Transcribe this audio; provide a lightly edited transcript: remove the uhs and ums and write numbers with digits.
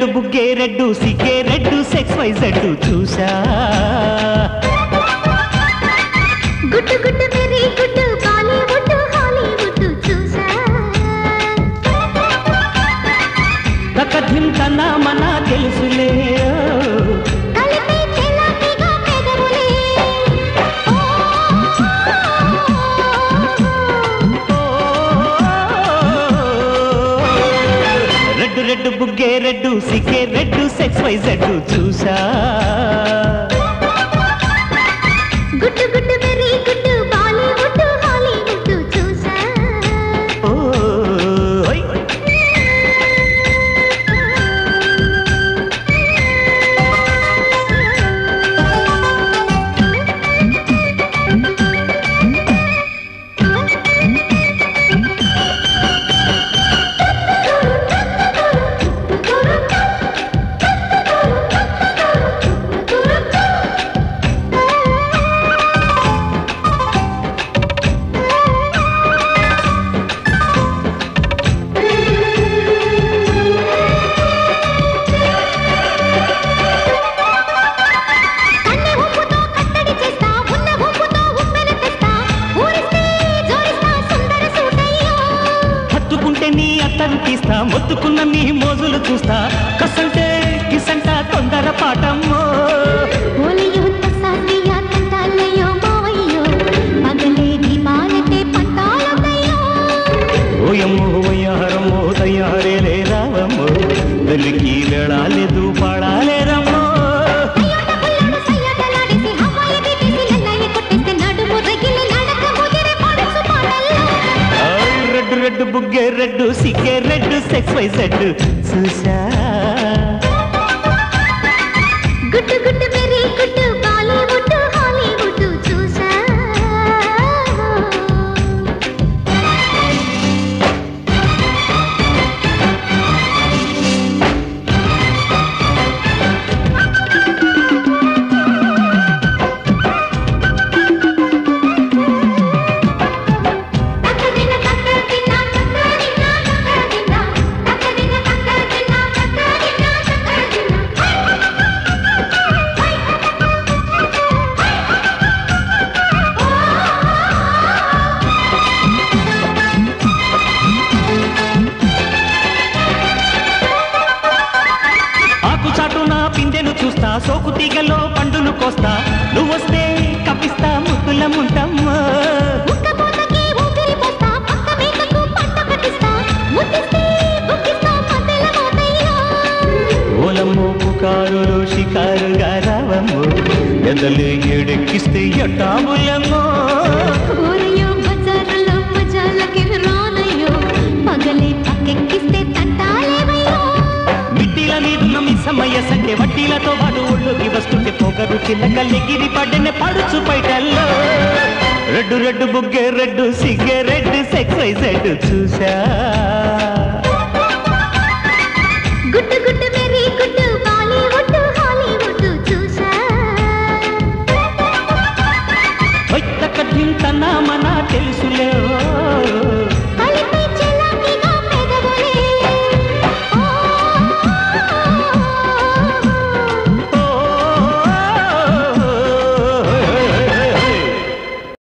red బుగ్గే red సిగ్గే red sex Y Z చూసా గుట్టు గుట్టు వెరీ గుట్టు బాలీవుడ్ హాలీవుడ్ చూసా తకధిం తన మన తెలుసులే కలిపి చెలాకిగా పెదవులే రెడ్డు రెడ్డు బుగ్గే రెడ్డు సిగ్గే రెడ్డు సెక్స్ వై జెడ్ చూసా గుట్టు గుట్టు వెరీ గుట్టు బాలీవుడ్ హాలీవుడ్ చూసా తీస్తా మొత్తుకున్న నీ మోజులు చూస్తా కసంటే కిసంట తొందర పాటమ్మో ఓలయో తసాదియా తంటాలయో మావయ్యో పగలే దీపాలతే పంతాలయ్యో ఓయమ్మో వయ్యారమ్మో తయారేలే రావమ్మో వెలికి వెళ్ళాలేదు పాడాలేరమ్మో రెడ్డు బుగ్గే రెడ్డు సిగ్గే రెడ్డు సెక్స్ వై జెడ్ చూసా గుట్టు గుట్టు వెరీ గుట్టు బాలీవుడ్ హాలీవుడ్ చూసా చూస్తా సోకు తీగలో పండును కోస్తా నువ్వొస్తే కప్పిస్తా ముద్దులముంటమ్మా ఓలమ్మో పుకారులు షికారుగా రావమ్మో ఎదలు ఎడెక్కిస్తే ఎట్టాములమ్మో సమయ సంఖ్య వడ్డీలతో వాడు ఒళ్ళోకి వస్తుంటే పొగరు చిల్లకల్లిగిరి పడ్డనే పడుచు పైటల్లో రెడ్డు రెడ్డు బుగ్గే రెడ్డు సిగ్గే రెడ్డు సెక్స్ వై జెడ్ చూసా గుట్టు గుట్టు వెరీ గుట్టు బాలీవుడ్ హాలీవుడ్ చూసా తన మన తెలుసులే